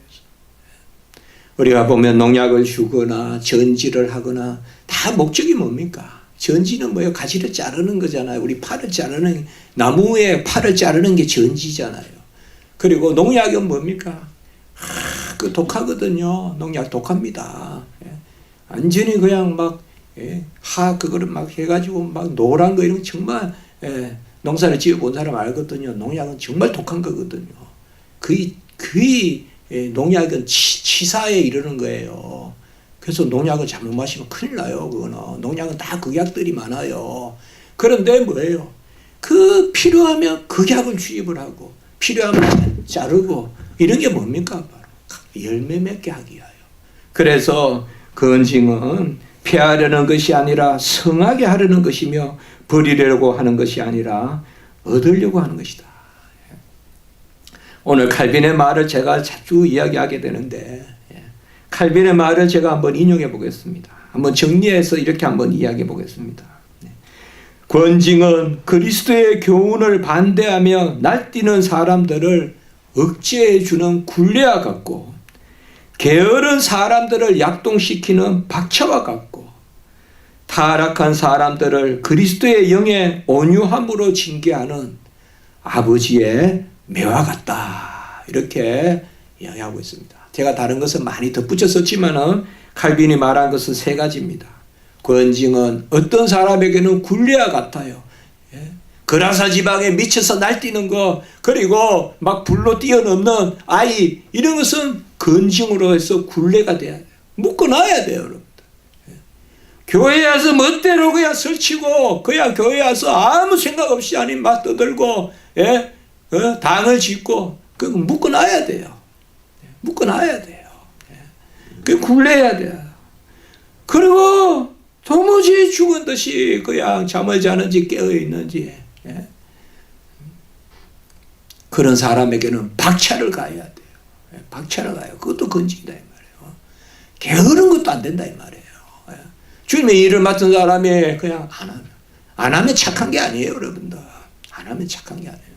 우리가 보면 농약을 주거나 전지를 하거나 다 목적이 뭡니까? 전지는 뭐예요? 가지를 자르는 거잖아요. 우리 팔을 자르는, 나무의 팔을 자르는 게 전지잖아요. 그리고 농약은 뭡니까? 그 독하거든요. 농약 독합니다. 완전히 그냥 막, 그거를 막 해가지고 막 노란 거 이런 거 정말, 농사를 지어 본 사람 알거든요. 농약은 정말 독한 거거든요. 농약은 치사에 이르는 거예요. 그래서 농약을 잘못 마시면 큰일 나요. 그거는. 농약은 다 극약들이 많아요. 그런데 뭐예요? 필요하면 극약을 주입을 하고, 필요하면 자르고, 이런 게 뭡니까? 바로 열매 맺게 하기 위하여. 그래서 건징은 폐하려는 것이 아니라 성하게 하려는 것이며, 버리려고 하는 것이 아니라 얻으려고 하는 것이다. 오늘 칼빈의 말을 제가 자주 이야기하게 되는데, 칼빈의 말을 제가 한번 인용해 보겠습니다. 한번 정리해서 이렇게 한번 이야기해 보겠습니다. 권징은 그리스도의 교훈을 반대하며 날뛰는 사람들을 억제해 주는 굴레와 같고, 게으른 사람들을 약동시키는 박차와 같고, 타락한 사람들을 그리스도의 영의 온유함으로 징계하는 아버지의 매와 같다. 이렇게 이야기하고 있습니다. 제가 다른 것은 많이 덧붙여 썼지만은 칼빈이 말한 것은 세 가지입니다. 권징은 어떤 사람에게는 굴레와 같아요. 그라사 지방에 미쳐서 날뛰는 거, 그리고 막 불로 뛰어넘는 아이, 이런 것은 권징으로 해서 굴레가 돼야 돼요. 묶어놔야 돼요, 여러분들. 교회에 와서 멋대로 그냥 설치고, 그냥 교회에 와서 아무 생각 없이 아닌 막 떠들고, 당을 짓고, 그거 묶어놔야 돼요. 묶어놔야 돼요. 그 굴레야 돼요. 그리고 도무지 죽은 듯이 그냥 잠을 자는지 깨어있는지, 그런 사람에게는 박차를 가야 돼요. 박차를 가요. 그것도 건진이다 이 말이에요. 게으른 것도 안 된다 이 말이에요. 주님의 일을 맡은 사람이 그냥 안 하면 착한 게 아니에요, 여러분들. 안 하면 착한 게 아니에요.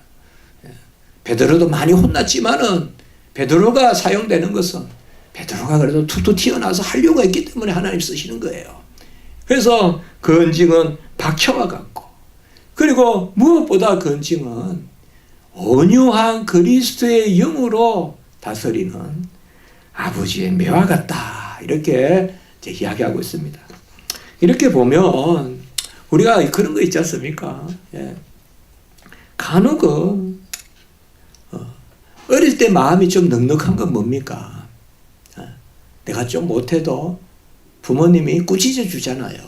베드로도 많이 혼났지만은, 베드로가 사용되는 것은 베드로가 그래도 툭툭 튀어나와서 하려고 했기 때문에 하나님 쓰시는 거예요. 그래서 건징은 박차와 같고, 그리고 무엇보다 건징은 온유한 그리스도의 영으로 다스리는 아버지의 매와 같다. 이렇게 이제 이야기하고 있습니다. 이렇게 보면 우리가 그런 거 있지 않습니까? 간혹은 어릴 때 마음이 좀 넉넉한 건 뭡니까? 내가 좀 못해도 부모님이 꾸짖어 주잖아요.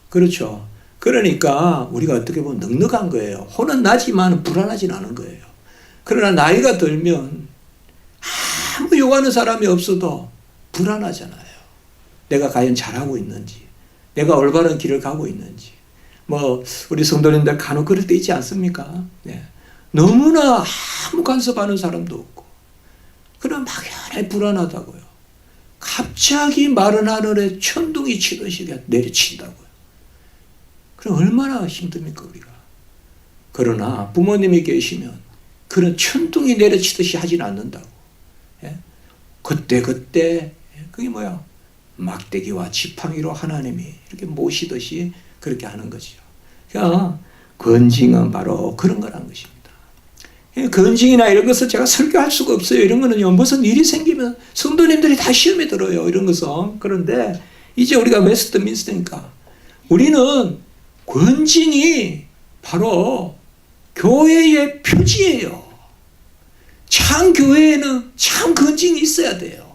그렇죠. 그러니까 우리가 어떻게 보면 넉넉한 거예요. 혼은 나지만 불안하진 않은 거예요. 그러나 나이가 들면 아무 요구하는 사람이 없어도 불안하잖아요. 내가 과연 잘하고 있는지, 내가 올바른 길을 가고 있는지. 우리 성도님들 간혹 그럴 때 있지 않습니까? 너무나 아무 간섭하는 사람도 없고, 그럼 막연히 불안하다고요. 갑자기 마른 하늘에 천둥이 치듯이 내려친다고요. 그럼 얼마나 힘듭니까, 우리가? 그러나 부모님이 계시면 그런 천둥이 내려치듯이 하진 않는다고. 그때 그게 뭐야? 막대기와 지팡이로 하나님이 이렇게 모시듯이 그렇게 하는 거죠. 그러니까 건징은 바로 그런 거란 것입니다. 건징이나 이런 것을 제가 설교할 수가 없어요. 이런 거는요, 무슨 일이 생기면 성도님들이 다 시험에 들어요, 이런 것은. 그런데 이제 우리가 웨스트민스터니까 우리는 건징이 바로 교회의 표지예요. 참 교회에는 참 건징이 있어야 돼요.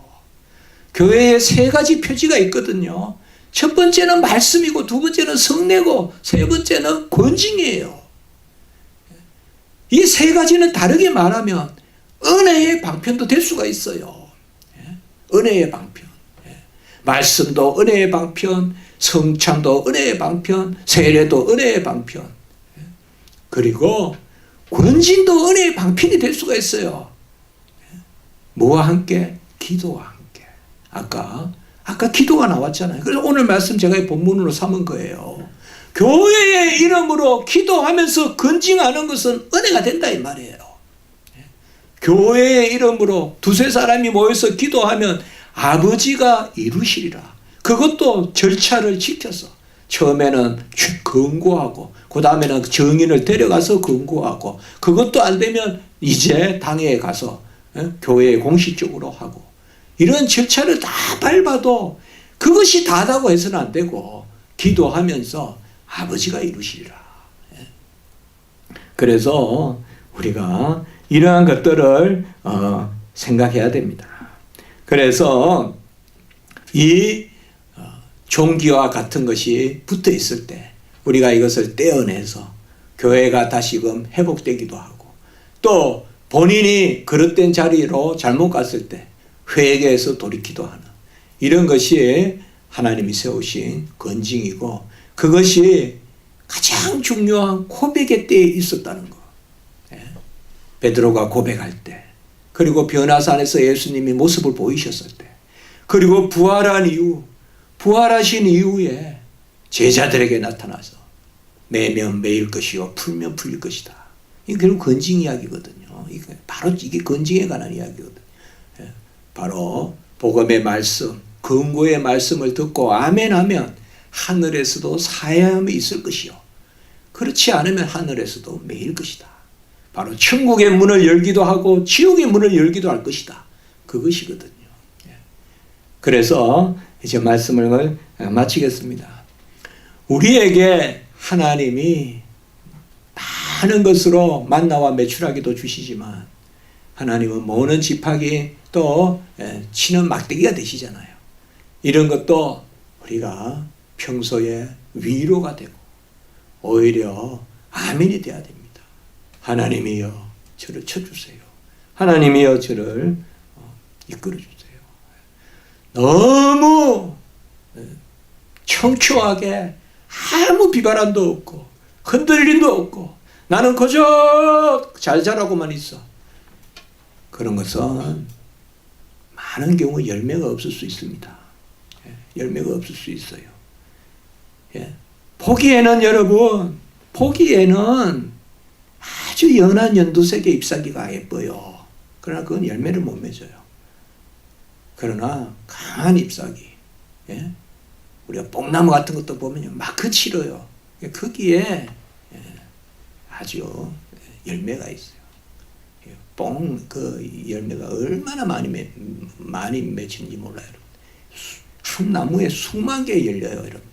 교회에 세 가지 표지가 있거든요. 첫 번째는 말씀이고, 두 번째는 성례고, 세 번째는 건징이에요. 이 세 가지는 다르게 말하면 은혜의 방편도 될 수가 있어요. 은혜의 방편. 말씀도 은혜의 방편, 성찬도 은혜의 방편, 세례도 은혜의 방편. 그리고 권진도 은혜의 방편이 될 수가 있어요. 뭐와 함께? 기도와 함께. 아까 기도가 나왔잖아요. 그래서 오늘 말씀 제가 본문으로 삼은 거예요. 교회의 이름으로 기도하면서 건징하는 것은 은혜가 된다 이 말이에요. 교회의 이름으로 두세 사람이 모여서 기도하면 아버지가 이루시리라. 그것도 절차를 지켜서 처음에는 권고하고 그 다음에는 정인을 데려가서 권고하고 그것도 안 되면 이제 당회에 가서 교회에 공식적으로 하고 이런 절차를 다 밟아도 그것이 다다고 해서는 안 되고 기도하면서 아버지가 이루시리라. 그래서 우리가 이러한 것들을 생각해야 됩니다. 그래서 이 종기와 같은 것이 붙어 있을 때 우리가 이것을 떼어내서 교회가 다시금 회복되기도 하고 또 본인이 그릇된 자리로 잘못 갔을 때 회개해서 돌이키도 하는 이런 것이 하나님이 세우신 건징이고 그것이 가장 중요한 고백의 때에 있었다는 거. 베드로가 고백할 때 그리고 변화산에서 예수님이 모습을 보이셨을 때 그리고 부활한 이후 부활하신 이후에 제자들에게 나타나서 매면 매일 것이요 풀면 풀릴 것이다. 이게 결국 건징 이야기거든요. 바로 이게 건징에 관한 이야기거든요. 바로 복음의 말씀, 근고의 말씀을 듣고 아멘하면 하늘에서도 사야함이 있을 것이요. 그렇지 않으면 하늘에서도 매일 것이다. 바로 천국의 문을 열기도 하고 지옥의 문을 열기도 할 것이다. 그것이거든요. 그래서 이제 말씀을 마치겠습니다. 우리에게 하나님이 많은 것으로 만나와 메추라기도 주시지만 하나님은 모는 지팡이 또 치는 막대기가 되시잖아요. 이런 것도 우리가 평소에 위로가 되고 오히려 아멘이 돼야 됩니다. 하나님이여 저를 쳐주세요. 하나님이여 저를 이끌어주세요. 너무 청초하게 아무 비바람도 없고 흔들림도 없고 나는 그저 잘 자라고만 있어. 그런 것은 많은 경우 열매가 없을 수 있습니다. 열매가 없을 수 있어요. 보기에는 여러분 보기에는 아주 연한 연두색의 잎사귀가 예뻐요. 그러나 그건 열매를 못 맺어요. 그러나 강한 잎사귀, 우리가 뽕나무 같은 것도 보면 막 그치러요. 거기에 아주 열매가 있어요. 그 열매가 얼마나 많이 맺히는지 몰라요. 한 나무에 수만 개 열려요, 여러분들.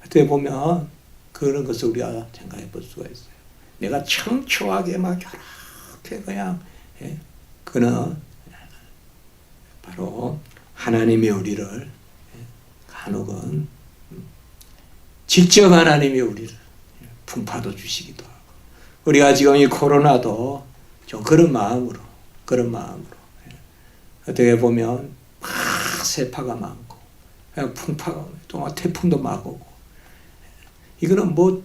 어떻게 보면 그런 것을 우리가 생각해 볼 수가 있어요. 내가 청초하게 막 이렇게 그냥 그는 바로 하나님이 우리를 간혹은 직접 하나님이 우리를 풍파도 주시기도 하고 우리가 지금 이 코로나도 좀 그런 마음으로 어떻게 보면 막 세파가 많고 풍파가 또 태풍도 막 오고 이거는 뭐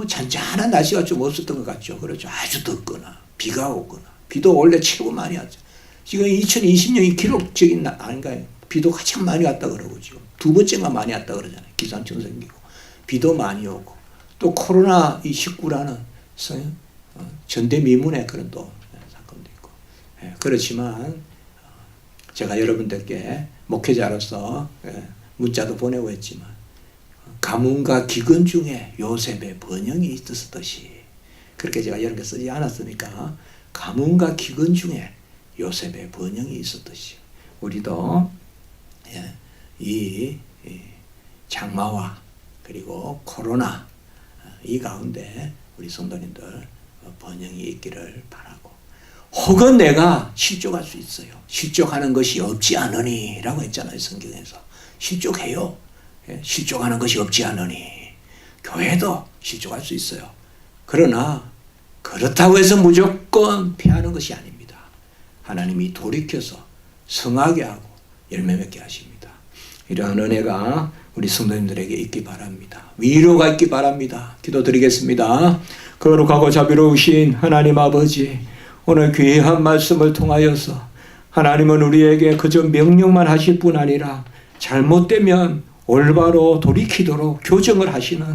잔잔한 날씨가 좀 없었던 것 같죠. 그렇죠. 아주 덥거나 비가 오거나 비도 원래 최고 많이 왔죠. 지금 2020년이 기록적인 아닌가요? 비도 가장 많이 왔다 그러고 지금 두 번째가 많이 왔다 그러잖아요. 기상청 생기고 비도 많이 오고 또 코로나19라는 전대미문의 그런 또 사건도 있고 그렇지만 제가 여러분들께 목회자로서 문자도 보내고 했지만 가문과 기근 중에 요셉의 번영이 있었듯이 그렇게 제가 여러 개 쓰지 않았으니까 가문과 기근 중에 요셉의 번영이 있었듯이 우리도 이 장마와 그리고 코로나 이 가운데 우리 성도님들 번영이 있기를 바라고 혹은 내가 실족할 수 있어요. 실족하는 것이 없지 않으니 라고 했잖아요. 성경에서. 실족해요. 실족하는 것이 없지 않으니 교회도 실족할 수 있어요. 그러나 그렇다고 해서 무조건 피하는 것이 아닙니다. 하나님이 돌이켜서 성하게 하고 열매 맺게 하십니다. 이러한 은혜가 우리 성도님들에게 있기 바랍니다. 위로가 있기 바랍니다. 기도드리겠습니다. 거룩하고 자비로우신 하나님 아버지, 오늘 귀한 말씀을 통하여서 하나님은 우리에게 그저 명령만 하실 뿐 아니라 잘못되면 올바로 돌이키도록 교정을 하시는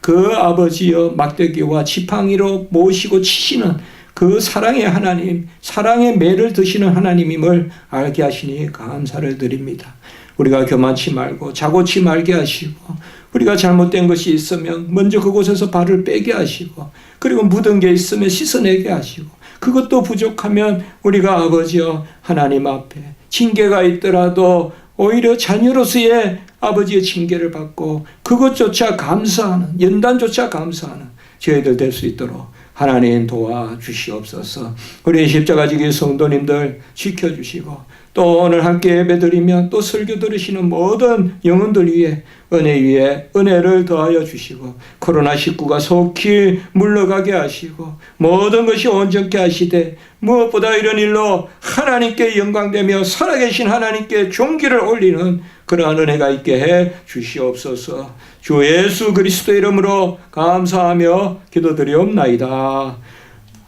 그 아버지여 막대기와 지팡이로 모시고 치시는 그 사랑의 하나님, 사랑의 매를 드시는 하나님임을 알게 하시니 감사를 드립니다. 우리가 교만치 말고 자고치 말게 하시고, 우리가 잘못된 것이 있으면 먼저 그곳에서 발을 빼게 하시고, 그리고 묻은 게 있으면 씻어내게 하시고, 그것도 부족하면 우리가 아버지여 하나님 앞에 징계가 있더라도 오히려 자녀로서의 아버지의 징계를 받고 그것조차 감사하는, 연단조차 감사하는 저희들 될 수 있도록 하나님 도와주시옵소서. 우리 십자가지기 성도님들 지켜주시고, 또 오늘 함께 예배드리면 또 설교 들으시는 모든 영혼들 위해 은혜 위에 은혜를 더하여 주시고, 코로나19가 속히 물러가게 하시고 모든 것이 온전케 하시되, 무엇보다 이런 일로 하나님께 영광되며 살아계신 하나님께 존귀를 올리는 그러한 은혜가 있게 해 주시옵소서. 주 예수 그리스도 이름으로 감사하며 기도드리옵나이다.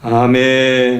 아멘.